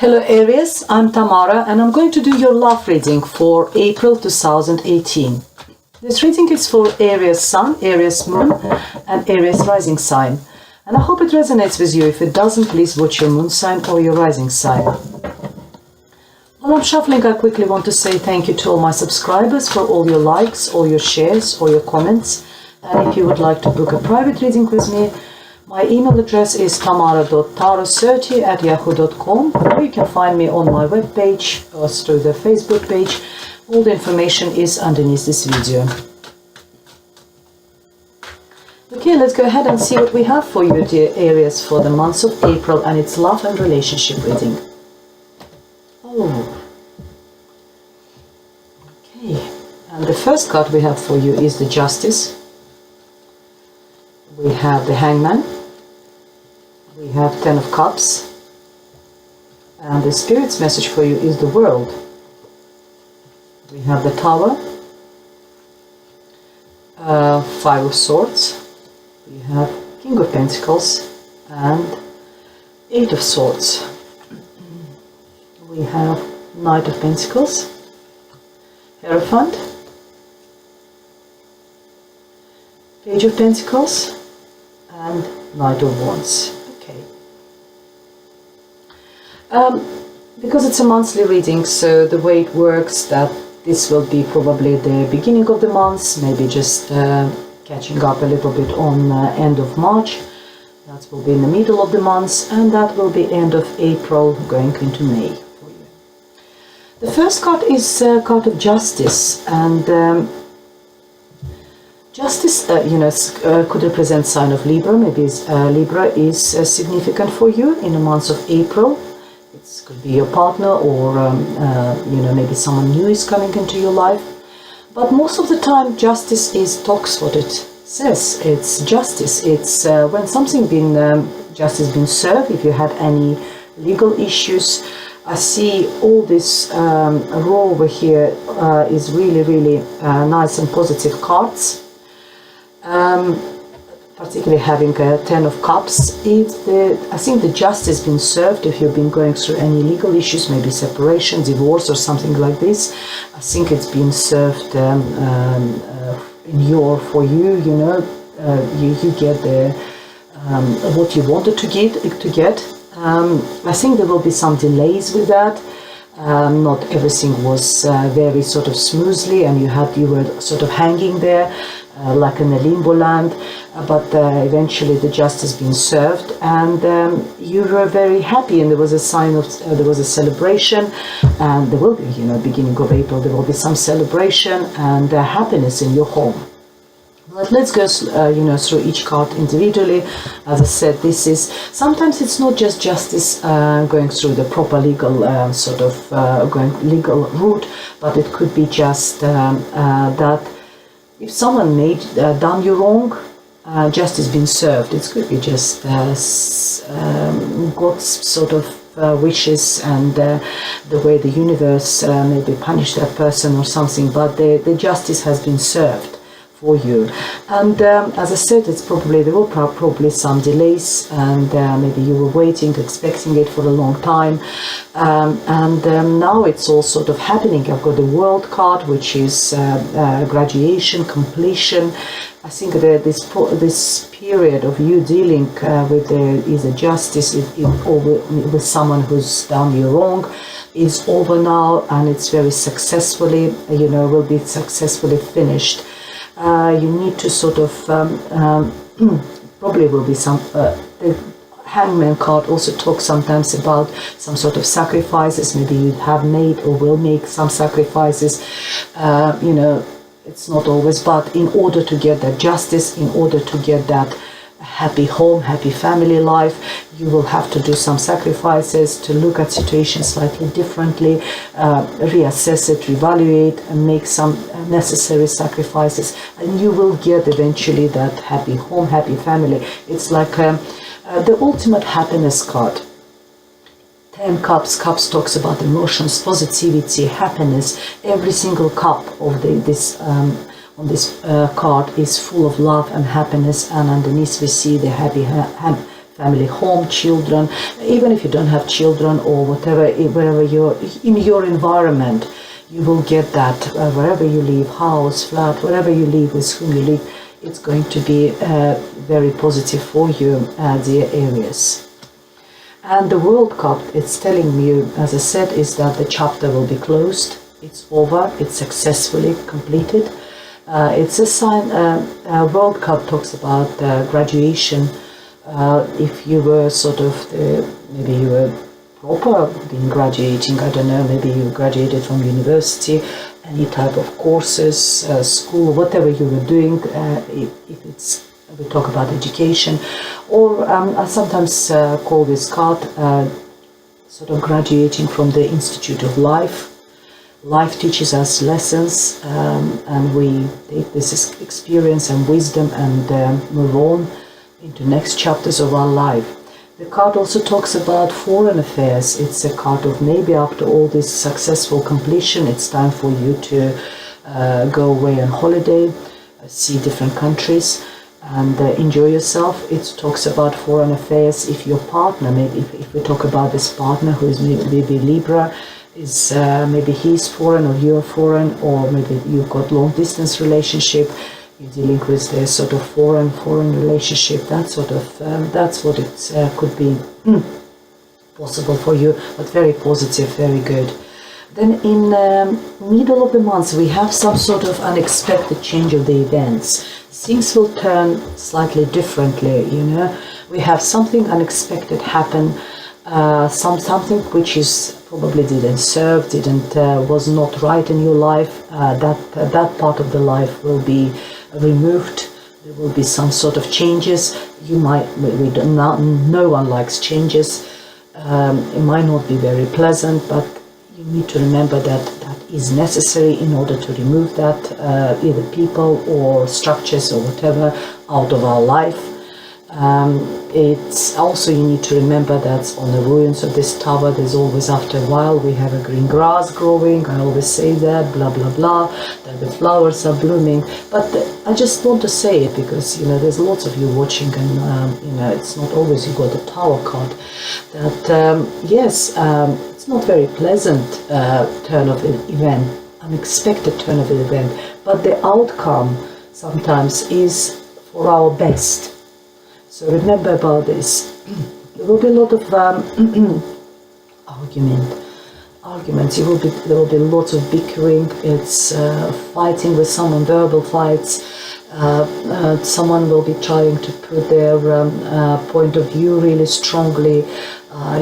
Hello Aries, I'm Tamara and I'm going to do your love reading for April 2018. This reading is for Aries Sun, Aries Moon and Aries Rising sign. And I hope it resonates with you. If it doesn't, please watch your moon sign or your rising sign. While I'm shuffling, I quickly want to say thank you to all my subscribers for all your likes, all your shares, or your comments. And if you would like to book a private reading with me, my email address is tamara.tarot30@yahoo.com, or you can find me on my webpage or through the Facebook page. All the information is underneath this video. Okay, let's go ahead and see what we have for you, dear Aries, for the month of April, and it's love and relationship reading. Oh, okay. And the first card we have for you is the Justice. We have the Hangman. We have Ten of Cups. And the Spirit's message for you is the World. We have the Tower. Five of Swords. We have King of Pentacles and Eight of Swords. We have Knight of Pentacles, Hierophant, Page of Pentacles and Knight of Wands. Okay. Because it's a monthly reading, so the way it works that this will be probably the beginning of the month, maybe just catching up a little bit on end of March. That will be in the middle of the month, and that will be end of April going into May for you. The first card is card of Justice, and Justice could represent sign of Libra. Maybe Libra is significant for you in the month of April. It could be your partner, or maybe someone new is coming into your life. But most of the time, justice talks what it says. It's justice. It's when something justice been served. If you had any legal issues, I see all this row over here is really, really nice and positive cards. Particularly having a Ten of Cups. I think the justice been served. If you've been going through any legal issues, maybe separation, divorce or something like this, I think it's been served for you. You get what you wanted to get. I think there will be some delays with that. Not everything was very sort of smoothly, and you were sort of hanging there like in a limbo land, but eventually the justice being served, and you were very happy, and there was a sign of there was a celebration, and there will be, beginning of April, there will be some celebration and happiness in your home. But let's go, through each card individually. As I said, sometimes it's not just justice going through the proper legal going legal route, but it could be just that if someone done you wrong, justice been served. It could be just God's sort of wishes, and the way the universe maybe punished that person or something, but the justice has been served for you. And as I said, there will probably some delays, and maybe you were waiting, expecting it for a long time, and now it's all sort of happening. I've got the World card, which is graduation, completion. I think that this period of you dealing with a justice with someone who's done you wrong is over now, and it's very successfully, will be successfully finished. You need to sort of probably will be some the Hangman card also talks sometimes about some sort of sacrifices. Maybe you have made or will make some sacrifices. It's not always, but in order to get that justice, in order to get that happy home, happy family life, you will have to do some sacrifices, to look at situations slightly differently, reassess it, reevaluate, and make some necessary sacrifices, and you will get eventually that happy home, happy family. It's like the ultimate happiness card. 10 cups. Cups talks about emotions, positivity, happiness. Every single cup of this card is full of love and happiness, and underneath we see the happy family, home, children, even if you don't have children or whatever, wherever you're in your environment, you will get that wherever you live, house, flat, wherever you live, with whom you live, it's going to be very positive for you, dear Aries. And the World Cup, it's telling you, as I said, is that the chapter will be closed. It's over. It's successfully completed. It's a sign. World Cup talks about graduation. If you were sort of maybe you were proper in graduating, I don't know, maybe you graduated from university, any type of courses, school, whatever you were doing, if it's, we talk about education, or I sometimes call this card sort of graduating from the Institute of Life. Life teaches us lessons, and we take this experience and wisdom and move on into next chapters of our life. The card also talks about foreign affairs. It's a card of maybe after all this successful completion, it's time for you to go away on holiday, see different countries, and enjoy yourself. It talks about foreign affairs. If your partner, maybe if we talk about this partner who is maybe Libra, is maybe he's foreign or you're foreign, or maybe you've got long distance relationship, you're dealing with the sort of foreign relationship, that sort of that's what it could be possible for you, but very positive, very good. Then in middle of the month we have some sort of unexpected change of the events. Things will turn slightly differently, you know. We have something unexpected happen, something which is probably didn't serve, was not right in your life. That part of the life will be removed. There will be some sort of changes. No one likes changes. It might not be very pleasant, but you need to remember that that is necessary in order to remove that, either people or structures or whatever out of our life. It's also, you need to remember that on the ruins of this tower, there's always, after a while, we have a green grass growing. I always say that, blah blah blah, that the flowers are blooming. But I just want to say it because, you know, there's lots of you watching, and you know, it's not always you got the tower card. That yes, it's not very pleasant turn of the event, unexpected turn of the event, but the outcome sometimes is for our best. So remember about this. There will be a lot of arguments. There will be lots of bickering. It's fighting with someone, verbal fights. Someone will be trying to put their point of view really strongly.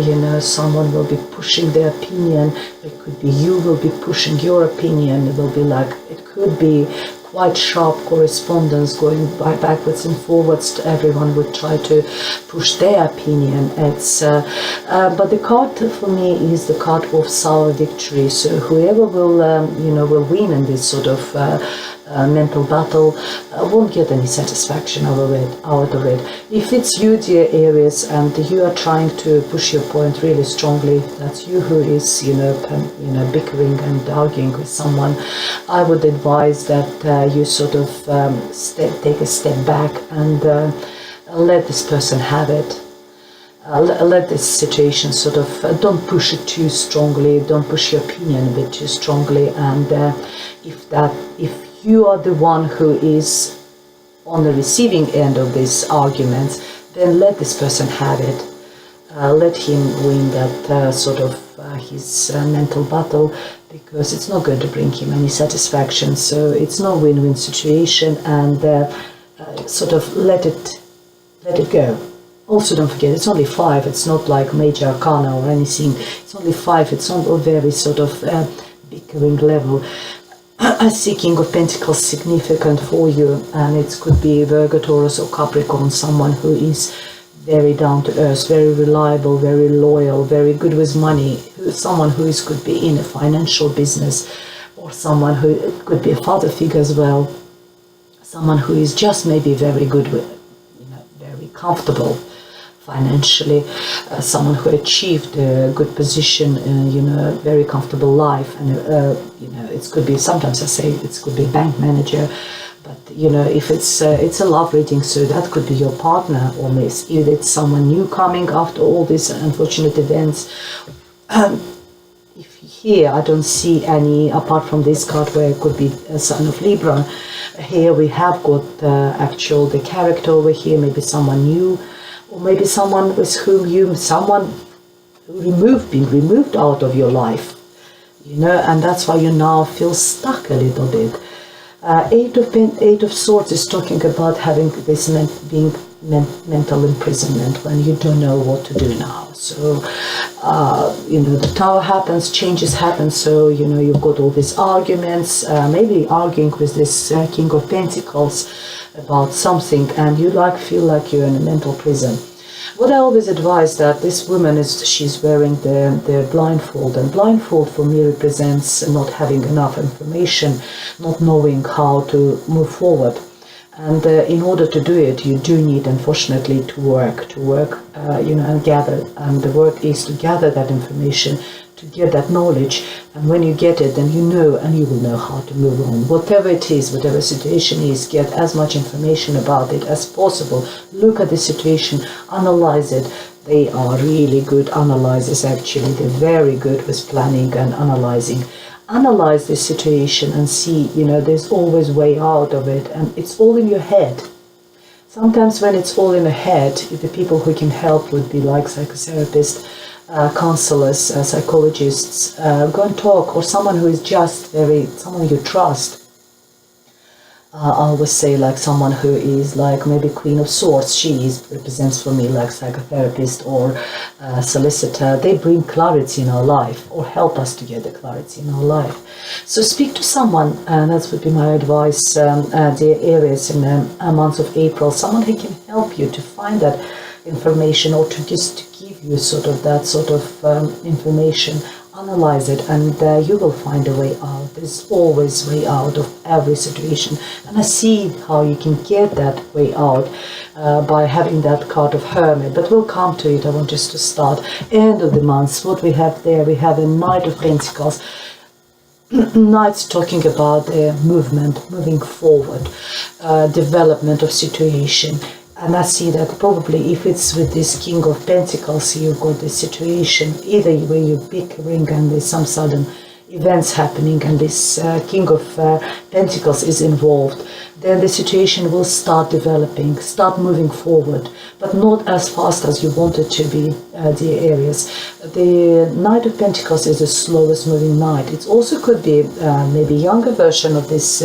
You know, someone will be pushing their opinion. It could be you will be pushing your opinion. It will be like, it could be quite sharp correspondence going backwards and forwards. Everyone would try to push their opinion. It's but the card for me is the card of sour victory. So whoever will will win in this sort of mental battle won't get any satisfaction out of it. If it's you, dear Aries, and you are trying to push your point really strongly, that's you who is bickering and arguing with someone, I would advise that you sort of take a step back and let this person have it. Let this situation sort of don't push it too strongly, don't push your opinion a bit too strongly, and if you are the one who is on the receiving end of these arguments, then let this person have it. Let him win that his mental battle, because it's not going to bring him any satisfaction. So it's no win-win situation, and sort of let it go. Also, don't forget, it's only 5. It's not like major arcana or anything. It's only 5. It's not a very sort of bickering level. A King of Pentacles significant for you, and it could be Virgo, Taurus or Capricorn, someone who is very down to earth, very reliable, very loyal, very good with money, someone who could be in a financial business, or someone who could be a father figure as well, someone who is just maybe very good with, very comfortable financially, someone who achieved a good position, very comfortable life, and it could be, sometimes I say it could be a bank manager, but if it's a love reading, so that could be your partner, or maybe it's someone new coming after all these unfortunate events. If here I don't see any, apart from this card where it could be a sign of Libra. Here we have got the character over here, maybe someone new, or maybe someone with whom someone being removed out of your life, and that's why you now feel stuck a little bit. Eight of Swords is talking about having this mental imprisonment, when you don't know what to do now. So, the Tower happens, changes happen. So, you've got all these arguments, maybe arguing with this King of Pentacles about something, and you feel like you're in a mental prison. What I always advise, that this woman she's wearing the blindfold, and blindfold for me represents not having enough information, not knowing how to move forward. And in order to do it, you do need, unfortunately, to work, and gather. And the work is to gather that information, to get that knowledge. And when you get it, then you know, and you will know how to move on. Whatever it is, whatever situation is, get as much information about it as possible. Look at the situation, analyze it. They are really good analyzers, actually. They're very good with planning and analyzing. Analyze the situation and see, there's always way out of it, and it's all in your head. Sometimes when it's all in the head, the people who can help would be like psychotherapists, counselors, psychologists. Go and talk, or someone who is just someone you trust. I always say, like, someone who is like maybe Queen of Swords. She represents for me like psychotherapist or solicitor. They bring clarity in our life, or help us to get the clarity in our life. So speak to someone, and that would be my advice, dear Aries, in the month of April. Someone who can help you to find that information, or to give you that information. Analyze it, and you will find a way out. There's always way out of every situation, and I see how you can get that way out by having that card of Hermit. But we'll come to it. I want us to start end of the month. What we have there, we have a Knight of Pentacles. Knight's talking about movement, moving forward, development of situation. And I see that probably if it's with this King of Pentacles, you've got this situation, either where you're bickering and there's some sudden events happening, and this King of Pentacles is involved, then the situation will start developing, start moving forward, but not as fast as you want it to be, dear Aries. The Knight of Pentacles is the slowest moving knight. It also could be maybe a younger version of this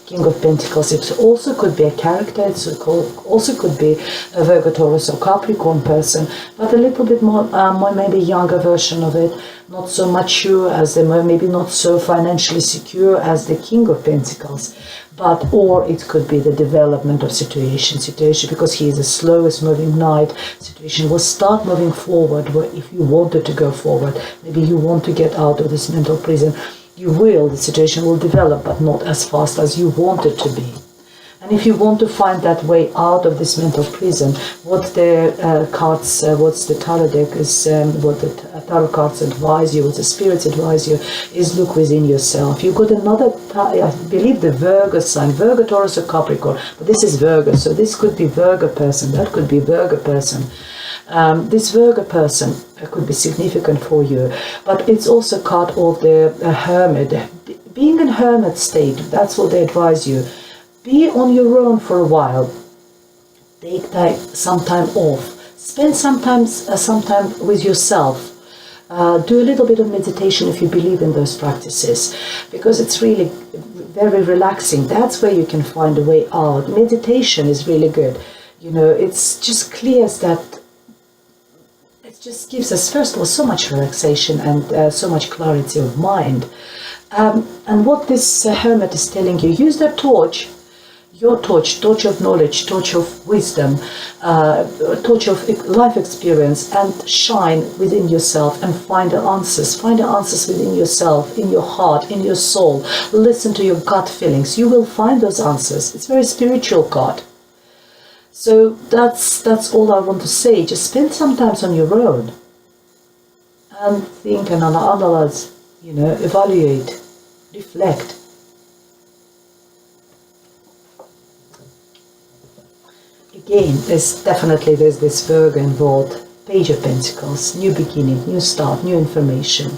King of Pentacles. It also could be a character. It also could be a Virgo, Taurus or Capricorn person, but a little bit more maybe younger version of it. Not so mature as maybe not so financially secure as the King of Pentacles, or it could be the development of situation, because he is the slowest moving knight. Situation will start moving forward. Where if you wanted to go forward, maybe you want to get out of this mental prison, the situation will develop, but not as fast as you want it to be. And if you want to find that way out of this mental prison, what the cards, what's the tarot deck is, what the tarot cards advise you, what the spirits advise you, is look within yourself. You've got another, I believe, the Virgo sign, Virgo, Taurus or Capricorn, but this is Virgo, so this could be Virgo person, that could be Virgo person. This Virgo person could be significant for you, but it's also card of the hermit. Being in hermit state, that's what they advise you. Be on your own for a while. Take some time off. Spend some time with yourself. Do a little bit of meditation if you believe in those practices, because it's really very relaxing. That's where you can find a way out. Meditation is really good. It's just clears that. It just gives us, first of all, so much relaxation and so much clarity of mind. And what this hermit is telling you, use that torch. Your torch of knowledge, torch of wisdom, torch of life experience, and shine within yourself and find the answers. Find the answers within yourself, in your heart, in your soul. Listen to your gut feelings. You will find those answers. It's a very spiritual card. So that's all I want to say. Just spend some time on your own and think and analyze, evaluate, reflect. Again, there's this Virgo involved. Page of Pentacles, new beginning, new start, new information.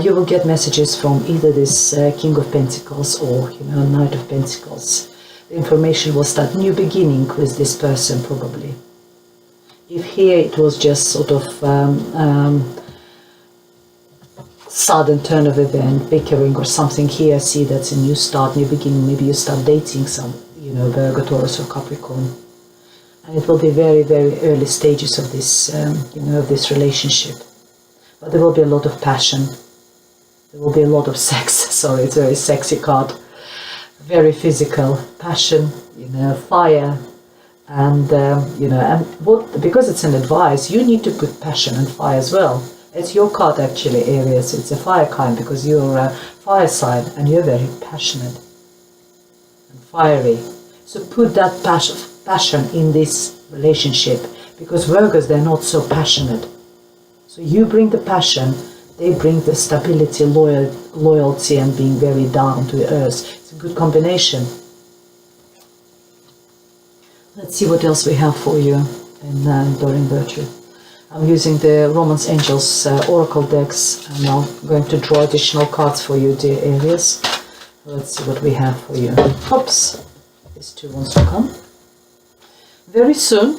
You will get messages from either this King of Pentacles or, Knight of Pentacles. The information will start new beginning with this person, probably. If here it was just sort of sudden turn of event, bickering or something, here I see that's a new start, new beginning. Maybe you start dating some, Virgo, Taurus or Capricorn. And it will be very, very early stages of this, of this relationship. But there will be a lot of passion. There will be a lot of sex. Sorry, it's a very sexy card. Very physical, passion, fire. And, because it's an advice, you need to put passion and fire as well. It's your card actually, Aries. It's a fire kind because you're a fire sign and you're very passionate and fiery. So put that passion in this relationship, because Virgos, they're not so passionate. So you bring the passion, they bring the stability, loyalty, and being very down to earth. It's a good combination. Let's see what else we have for you in Doreen Virtue. I'm using the Romance Angels Oracle decks, and I'm going to draw additional cards for you, dear Aries. Let's see what we have for you. Oops, these two wants to come. Very soon,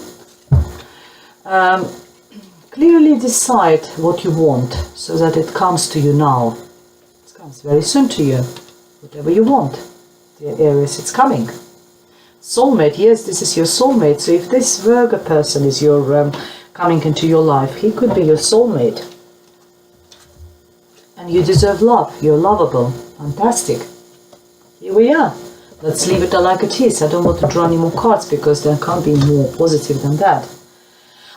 clearly decide what you want so that it comes to you now. It comes very soon to you. Whatever you want, dear Aries, it's coming. Soulmate, yes, this is your soulmate. So if this Virgo person is your coming into your life, he could be your soulmate. And you deserve love. You're lovable. Fantastic. Here we are. Let's leave it like it is. I don't want to draw any more cards because there can't be more positive than that.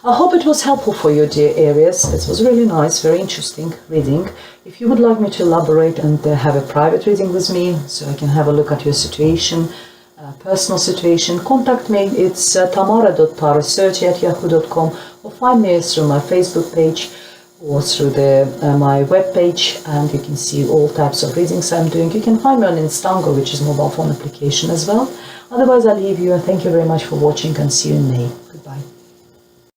I hope it was helpful for you, dear Aries. It was really nice, very interesting reading. If you would like me to elaborate and have a private reading with me, so I can have a look at your situation, personal situation, contact me. It's tamara.parasearch@yahoo.com, or find me through my Facebook page or through my web page, and you can see all types of readings I'm doing. You can find me on Instango, which is a mobile phone application as well. Otherwise, I'll leave you, and thank you very much for watching, and see you in May. Goodbye.